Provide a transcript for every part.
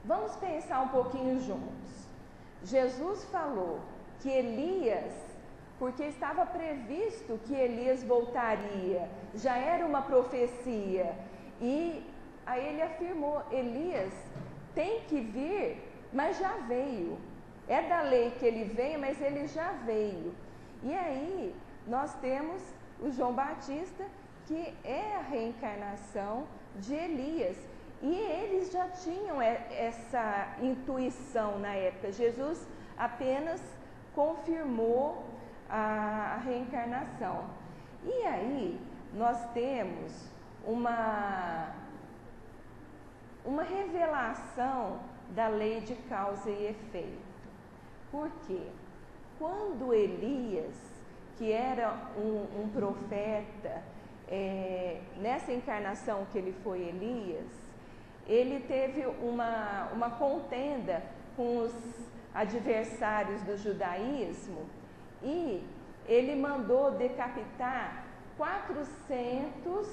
Vamos pensar um pouquinho juntos. Jesus falou que Elias, porque estava previsto que Elias voltaria, já era uma profecia, e aí ele afirmou: Elias tem que vir, mas já veio. É da lei que ele venha, mas ele já veio. E aí nós temos o João Batista, que é a reencarnação de Elias. E eles já tinham essa intuição na época. Jesus apenas confirmou a reencarnação. E aí nós temos uma revelação da lei de causa e efeito. Por quê? Quando Elias, que era um profeta, nessa encarnação que ele foi Elias, ele teve uma contenda com os adversários do judaísmo e ele mandou decapitar 400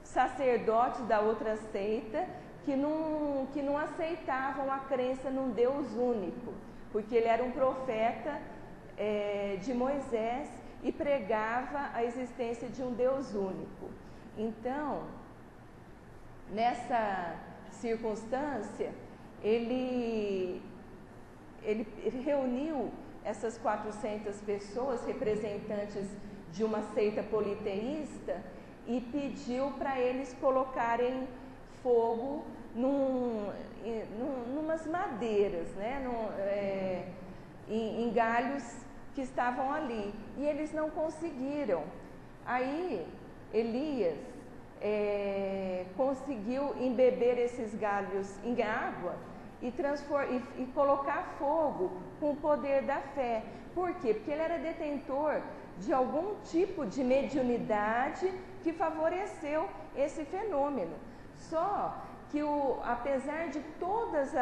sacerdotes da outra seita que não aceitavam a crença num Deus único, porque ele era um profeta de Moisés e pregava a existência de um Deus único. Então, nessa circunstância, ele reuniu essas 400 pessoas, representantes de uma seita politeísta, e pediu para eles colocarem fogo numas madeiras, né? Em galhos que estavam ali. E eles não conseguiram. Aí Elias conseguiu embeber esses galhos em água e colocar fogo com o poder da fé. Por quê? Porque ele era detentor de algum tipo de mediunidade que favoreceu esse fenômeno. Só que apesar de todas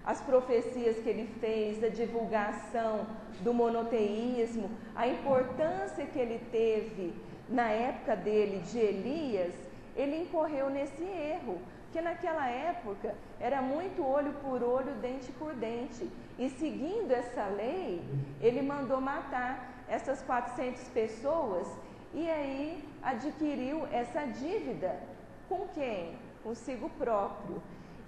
as profecias que ele fez, da divulgação do monoteísmo, a importância que ele teve na época dele de Elias, ele incorreu nesse erro, porque naquela época era muito olho por olho, dente por dente, e seguindo essa lei, ele mandou matar essas 400 pessoas e aí adquiriu essa dívida com quem? Consigo próprio.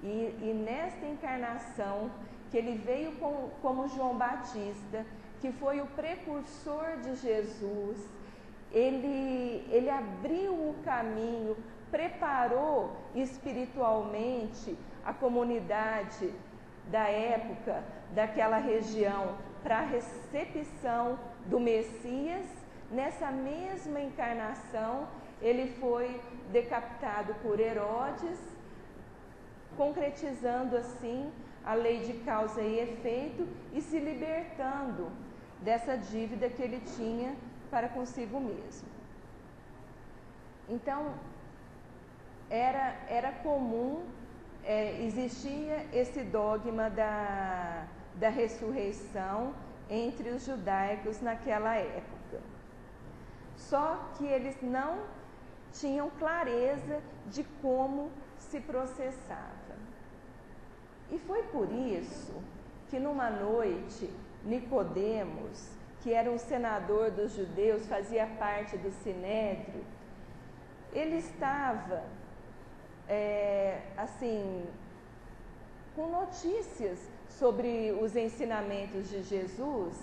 E nesta encarnação, que ele veio como João Batista, que foi o precursor de Jesus, ele abriu o caminho, preparou espiritualmente a comunidade da época, daquela região, para a recepção do Messias. Nessa mesma encarnação, ele foi decapitado por Herodes, concretizando assim a lei de causa e efeito e se libertando dessa dívida que ele tinha para consigo mesmo. Então, era comum, existia esse dogma da ressurreição entre os judaicos naquela época. Só que eles não tinham clareza de como se processava. E foi por isso que numa noite, Nicodemos, que era um senador dos judeus, fazia parte do Sinédrio, ele estava, com notícias sobre os ensinamentos de Jesus,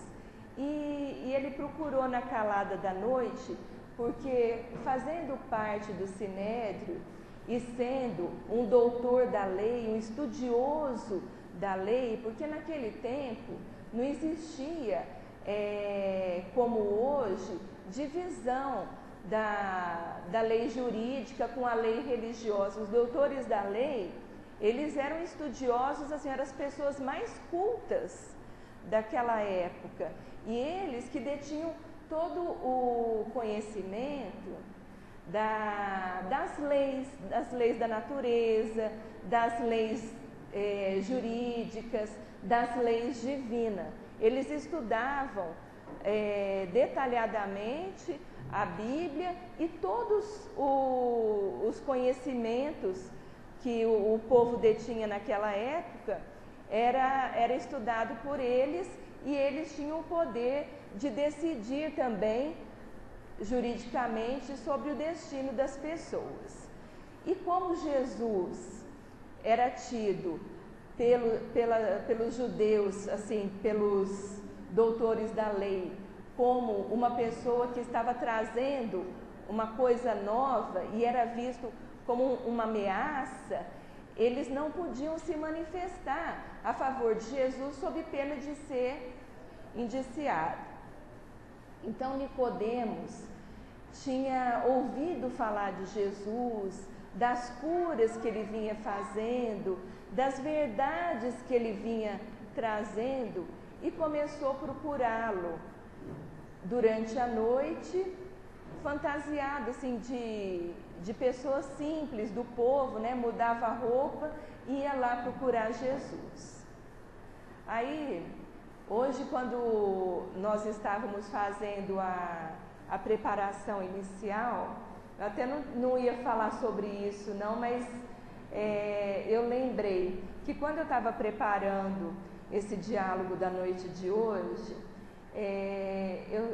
e ele procurou na calada da noite, porque fazendo parte do Sinédrio e sendo um doutor da lei, um estudioso da lei, porque naquele tempo não existia, como hoje, divisão da lei jurídica com a lei religiosa. Os doutores da lei, eles eram estudiosos, assim, eram as pessoas mais cultas daquela época, e eles que detinham todo o conhecimento das leis da natureza, das leis jurídicas, das leis divinas. Eles estudavam detalhadamente a Bíblia e todos os conhecimentos que o povo detinha naquela época era estudado por eles, e eles tinham o poder de decidir também juridicamente sobre o destino das pessoas. E como Jesus era tido pelos judeus, assim, pelos doutores da lei, como uma pessoa que estava trazendo uma coisa nova e era visto como uma ameaça, eles não podiam se manifestar a favor de Jesus sob pena de ser indiciado. Então Nicodemos tinha ouvido falar de Jesus, das curas que ele vinha fazendo, das verdades que ele vinha trazendo, e começou a procurá-lo durante a noite, fantasiado assim de pessoas simples do povo, né? Mudava a roupa e ia lá procurar Jesus. Aí, hoje, quando nós estávamos fazendo a preparação inicial, eu até não ia falar sobre isso não, mas eu lembrei que quando eu estava preparando esse diálogo da noite de hoje,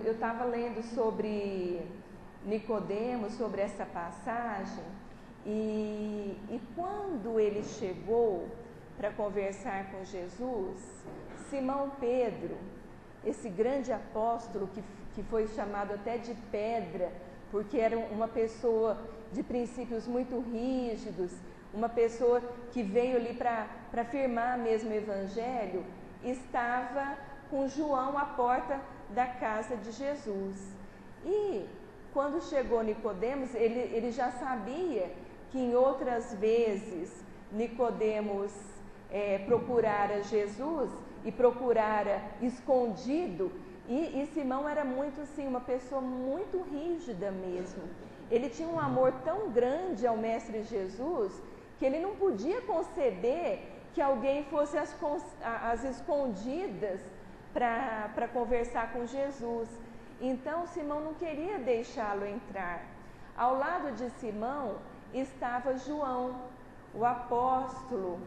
eu estava lendo sobre Nicodemos, sobre essa passagem, e quando ele chegou para conversar com Jesus, Simão Pedro, esse grande apóstolo que foi chamado até de pedra, porque era uma pessoa de princípios muito rígidos, uma pessoa que veio ali para firmar mesmo o evangelho, estava com João à porta da casa de Jesus. E quando chegou Nicodemos, ele já sabia que em outras vezes Nicodemos procurara Jesus e procurara escondido, e Simão era muito assim, uma pessoa muito rígida mesmo. Ele tinha um amor tão grande ao Mestre Jesus que ele não podia conceber que alguém fosse às escondidas para conversar com Jesus. Então Simão não queria deixá-lo entrar. Ao lado de Simão estava João, o apóstolo,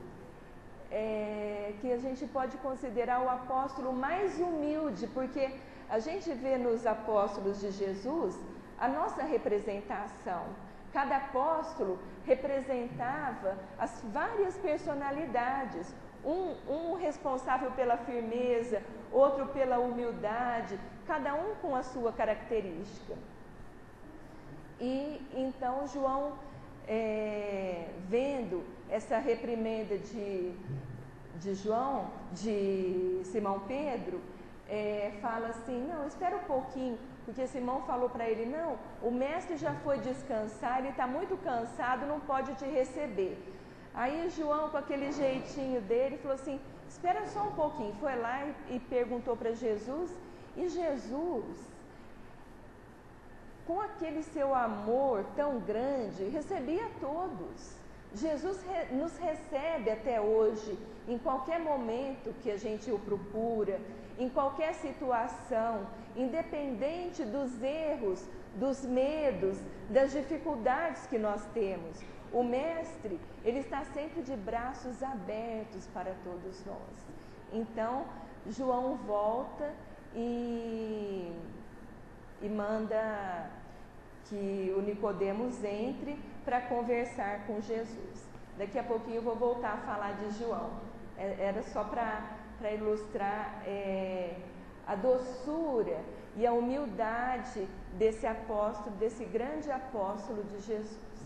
que a gente pode considerar o apóstolo mais humilde, porque a gente vê nos apóstolos de Jesus a nossa representação. Cada apóstolo representava as várias personalidades, um responsável pela firmeza, outro pela humildade, cada um com a sua característica. E então João, vendo essa reprimenda de Simão Pedro, fala assim: não, espera um pouquinho, porque Simão falou para ele: não, o mestre já foi descansar, ele está muito cansado, não pode te receber. Aí João, com aquele jeitinho dele, falou assim: espera só um pouquinho. Foi lá e perguntou para Jesus, e Jesus, com aquele seu amor tão grande, recebia todos. Jesus nos recebe até hoje, em qualquer momento que a gente o procura, em qualquer situação, independente dos erros, dos medos, das dificuldades que nós temos. O Mestre, ele está sempre de braços abertos para todos nós. Então, João volta e manda que o Nicodemos entre para conversar com Jesus. Daqui a pouquinho eu vou voltar a falar de João. Era só para ilustrar a doçura e a humildade desse apóstolo, desse grande apóstolo de Jesus.